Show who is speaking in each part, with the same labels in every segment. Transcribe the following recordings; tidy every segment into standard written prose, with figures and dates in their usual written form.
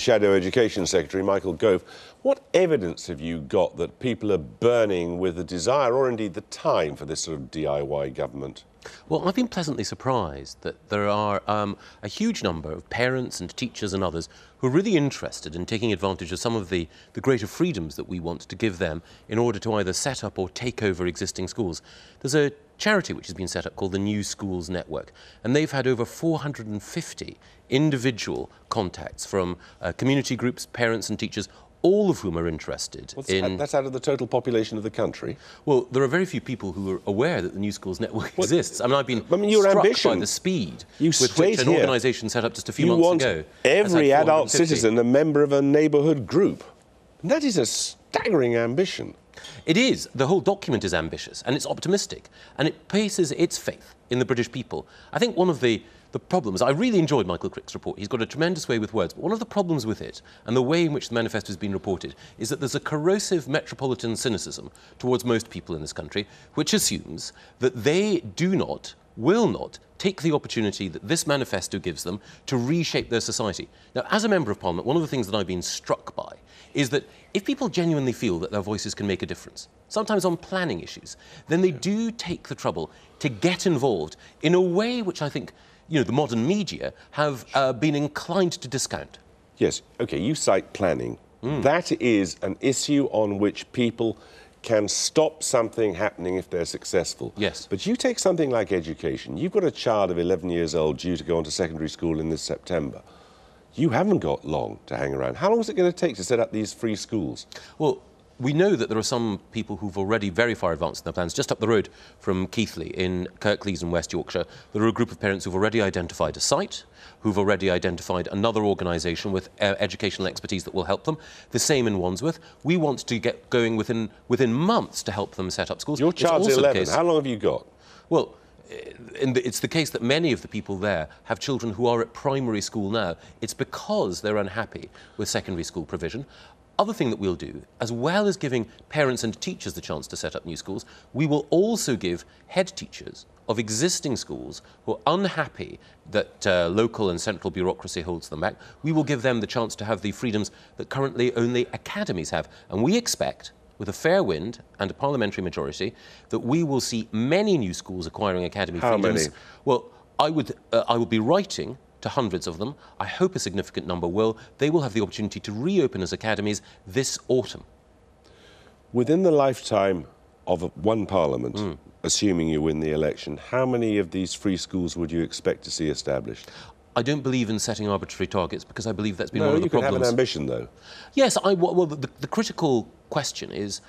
Speaker 1: Shadow Education Secretary, Michael Gove. What evidence have you got that people are burning with the desire or indeed the time for this sort of DIY government?
Speaker 2: Well, I've been pleasantly surprised that there are a huge number of parents and teachers and others who are really interested in taking advantage of some of the greater freedoms that we want to give them in order to either set up or take over existing schools. There's a charity which has been set up called the New Schools Network, and they've had over 450 individual contacts from community groups, parents and teachers, all of whom are interested in...
Speaker 1: That's out of the total population of the country?
Speaker 2: Well, there are very few people who are aware that the New Schools Network exists. I mean, I've been
Speaker 1: your
Speaker 2: struck
Speaker 1: ambition.
Speaker 2: by the speed with which an organisation set up just a few months ago.
Speaker 1: Every adult citizen a member of a neighbourhood group. And that is a staggering ambition.
Speaker 2: It is. The whole document is ambitious and it's optimistic and it places its faith in the British people. I think one of the problems, I really enjoyed Michael Crick's report. He's got a tremendous way with words, but one of the problems with it and the way in which the manifesto has been reported is that there's a corrosive metropolitan cynicism towards most people in this country, which assumes that they will not take the opportunity that this manifesto gives them to reshape their society. Now, as a Member of Parliament, one of the things that I've been struck by is that if people genuinely feel that their voices can make a difference, sometimes on planning issues, then they do take the trouble to get involved in a way which I think, you know, the modern media have been inclined to discount.
Speaker 1: Yes, OK, you cite planning. That is an issue on which people can stop something happening if they're successful.
Speaker 2: Yes.
Speaker 1: But you take something like education. You've got a child of 11 years old due to go on to secondary school in this September. You haven't got long to hang around. How long is it going to take to set up these free schools? Well,
Speaker 2: we know that there are some people who've already very far advanced in their plans. Just up the road from Keighley in Kirklees in West Yorkshire, there are a group of parents who've already identified a site, who've already identified another organisation with educational expertise that will help them. The same in Wandsworth. We want to get going within months to help them set up schools.
Speaker 1: Your child's 11. How long have you got?
Speaker 2: Well, it's the case that many of the people there have children who are at primary school now. It's because they're unhappy with secondary school provision. Other thing that we'll do, as well as giving parents and teachers the chance to set up new schools, we will also give head teachers of existing schools who are unhappy that local and central bureaucracy holds them back, we will give them the chance to have the freedoms that currently only academies have. And we expect, with a fair wind and a parliamentary majority, that we will see many new schools acquiring academy freedoms.
Speaker 1: How many?
Speaker 2: Well, I will be writing to hundreds of them. I hope a significant number will. They will have the opportunity to reopen as academies this autumn.
Speaker 1: Within the lifetime of one parliament, assuming you win the election, how many of these free schools would you expect to see established?
Speaker 2: I don't believe in setting arbitrary targets because I believe that's been one of the problems.
Speaker 1: No, you can have an ambition, though.
Speaker 2: Yes, well, the critical question is,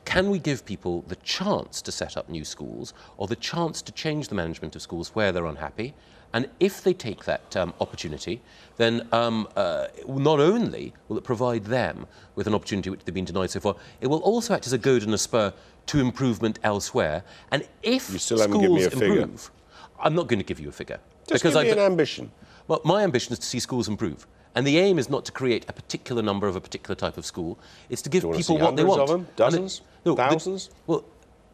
Speaker 2: can we give people the chance to set up new schools or the chance to change the management of schools where they're unhappy? And if they take that opportunity, then not only will it provide them with an opportunity which they've been denied so far, it will also act as a goad and a spur to improvement elsewhere. And if
Speaker 1: you still haven't given me a figure.
Speaker 2: I'm not going to give you a figure.
Speaker 1: Just give me an ambition.
Speaker 2: Well, my ambition is to see schools improve. And the aim is not to create a particular number of a particular type of school. It's to give people what they want.
Speaker 1: Of them? Dozens? Thousands?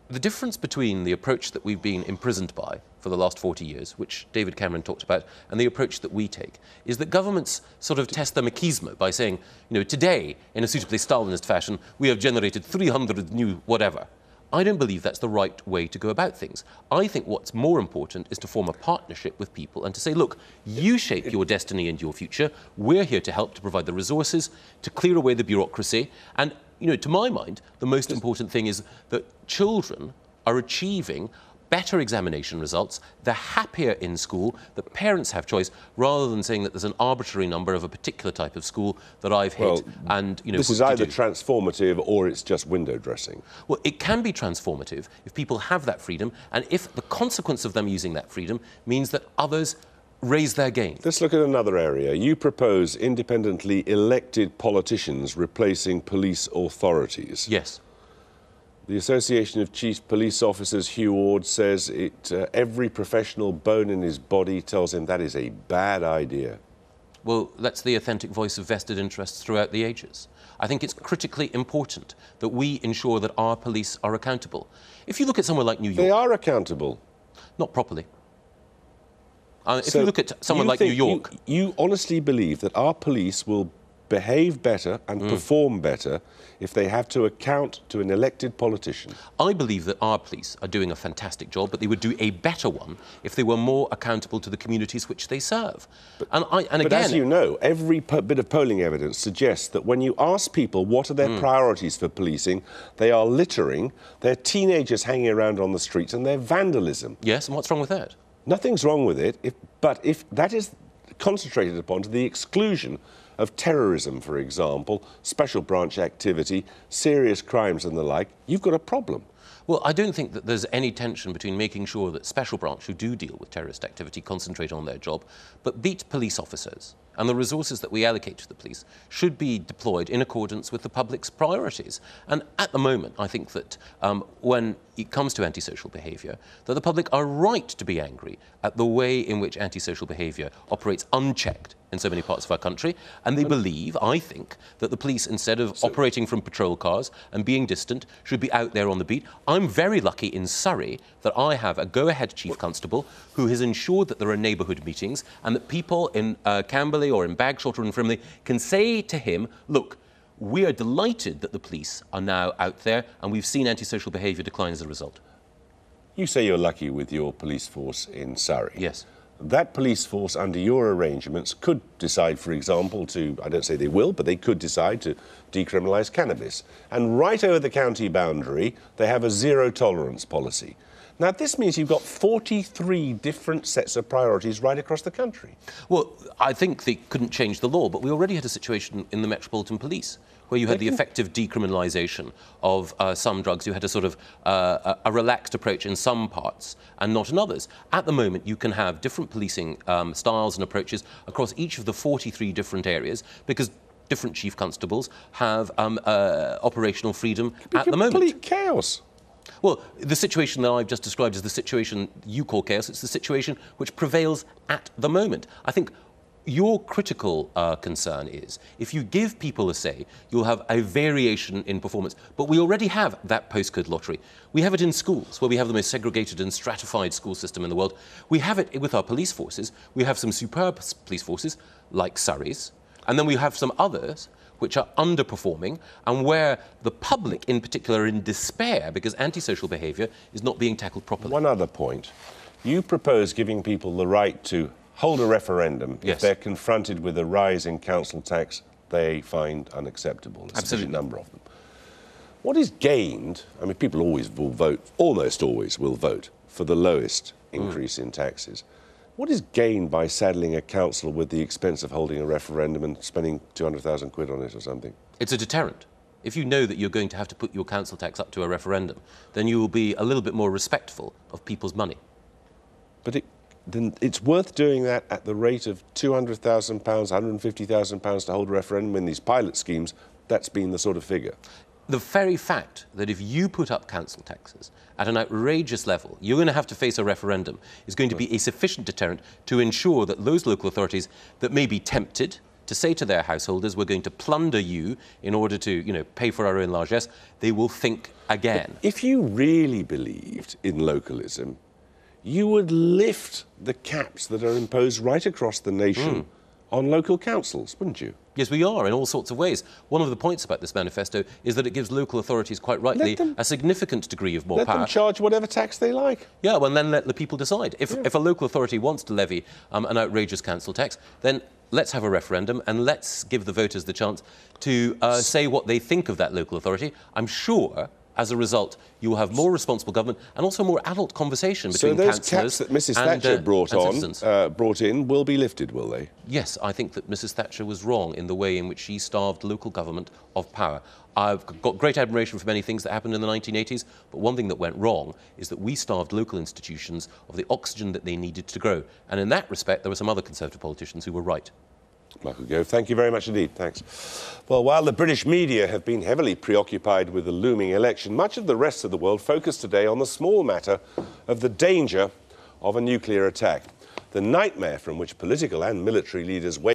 Speaker 2: The difference between the approach that we've been imprisoned by for the last 40 years, which David Cameron talked about, and the approach that we take, is that governments sort of test their machismo by saying, you know, today, in a suitably Stalinist fashion, we have generated 300 new whatever. I don't believe that's the right way to go about things. I think what's more important is to form a partnership with people and to say, look, you shape your destiny and your future. We're here to help to provide the resources, to clear away the bureaucracy. And, you know, to my mind, the most important thing is that children are achieving better examination results, they're happier in school, that parents have choice, rather than saying that there's an arbitrary number of a particular type of school that I've hit. And, you know,
Speaker 1: this is either transformative or it's just window dressing.
Speaker 2: Well, it can be transformative if people have that freedom, and if the consequence of them using that freedom means that others raise their game.
Speaker 1: Let's look at another area. You propose independently elected politicians replacing police authorities.
Speaker 2: Yes.
Speaker 1: The Association of Chief Police Officers, Hugh Ward, says every professional bone in his body tells him that is a bad idea.
Speaker 2: Well, that's the authentic voice of vested interests throughout the ages. I think it's critically important that we ensure that our police are accountable. If you look at somewhere like New York...
Speaker 1: They are accountable.
Speaker 2: Not properly. If you look at someone like New York...
Speaker 1: You honestly believe that our police will behave better and perform better if they have to account to an elected politician?
Speaker 2: I believe that our police are doing a fantastic job, but they would do a better one if they were more accountable to the communities which they serve.
Speaker 1: But as you know, every bit of polling evidence suggests that when you ask people what are their priorities for policing, they are littering, they're teenagers hanging around on the streets, and they're vandalism.
Speaker 2: Yes, and what's wrong with that?
Speaker 1: Nothing's wrong with it, but if that is concentrated upon to the exclusion of terrorism, for example, special branch activity, serious crimes and the like, you've got a problem.
Speaker 2: Well, I don't think that there's any tension between making sure that special branch who do deal with terrorist activity concentrate on their job, but beat police officers. And the resources that we allocate to the police should be deployed in accordance with the public's priorities. And at the moment, I think that when it comes to antisocial behaviour, that the public are right to be angry at the way in which antisocial behaviour operates unchecked in so many parts of our country. And they believe, I think, that the police, instead of operating from patrol cars and being distant, should be out there on the beat. I'm very lucky in Surrey that I have a go-ahead chief constable who has ensured that there are neighbourhood meetings and that people in Camberley or in Bagshot or in Frimley can say to him, look, we are delighted that the police are now out there and we've seen antisocial behaviour decline as a result.
Speaker 1: You say you're lucky with your police force in Surrey.
Speaker 2: Yes.
Speaker 1: That police force, under your arrangements, could decide, for example, to, I don't say they will, but they could decide to decriminalise cannabis. And right over the county boundary, they have a zero-tolerance policy. Now, this means you've got 43 different sets of priorities right across the country.
Speaker 2: Well, I think they couldn't change the law, but we already had a situation in the Metropolitan Police where you had the effective decriminalisation of some drugs. You had a sort of a relaxed approach in some parts and not in others. At the moment, you can have different policing styles and approaches across each of the 43 different areas because different chief constables have operational freedom at the moment.
Speaker 1: Complete chaos.
Speaker 2: Well, the situation that I've just described is the situation you call chaos. It's the situation which prevails at the moment. I think your critical concern is if you give people a say, you'll have a variation in performance. But we already have that postcode lottery. We have it in schools, where we have the most segregated and stratified school system in the world. We have it with our police forces. We have some superb police forces, like Surrey's. And then we have some others which are underperforming and where the public in particular are in despair because antisocial behaviour is not being tackled properly.
Speaker 1: One other point. You propose giving people the right to hold a referendum if they're confronted with a rise in council tax they find unacceptable. A sufficient number of them. What is gained? I mean, people always will vote, almost always will vote for the lowest increase in taxes. What is gained by saddling a council with the expense of holding a referendum and spending 200,000 quid on it or something?
Speaker 2: It's a deterrent. If you know that you're going to have to put your council tax up to a referendum, then you will be a little bit more respectful of people's money.
Speaker 1: But then it's worth doing that at the rate of £200,000, £150,000 to hold a referendum in these pilot schemes. That's been the sort of figure.
Speaker 2: The very fact that if you put up council taxes at an outrageous level, you're going to have to face a referendum is going to be a sufficient deterrent to ensure that those local authorities that may be tempted to say to their householders, we're going to plunder you in order to, pay for our own largesse, they will think again.
Speaker 1: But if you really believed in localism, you would lift the caps that are imposed right across the nation on local councils, wouldn't you?
Speaker 2: Yes, we are, in all sorts of ways. One of the points about this manifesto is that it gives local authorities, quite rightly, a significant degree of more power.
Speaker 1: Let them charge whatever tax they like.
Speaker 2: Yeah, well, then let the people decide. If a local authority wants to levy an outrageous council tax, then let's have a referendum and let's give the voters the chance to say what they think of that local authority. I'm sure, as a result, you will have more responsible government and also more adult conversation between councillors.
Speaker 1: So those caps that Mrs Thatcher brought in will be lifted, will they?
Speaker 2: Yes, I think that Mrs Thatcher was wrong in the way in which she starved local government of power. I've got great admiration for many things that happened in the 1980s, but one thing that went wrong is that we starved local institutions of the oxygen that they needed to grow. And in that respect, there were some other Conservative politicians who were right.
Speaker 1: Michael Gove, thank you very much indeed. Thanks. Well, while the British media have been heavily preoccupied with the looming election, much of the rest of the world focused today on the small matter of the danger of a nuclear attack. The nightmare from which political and military leaders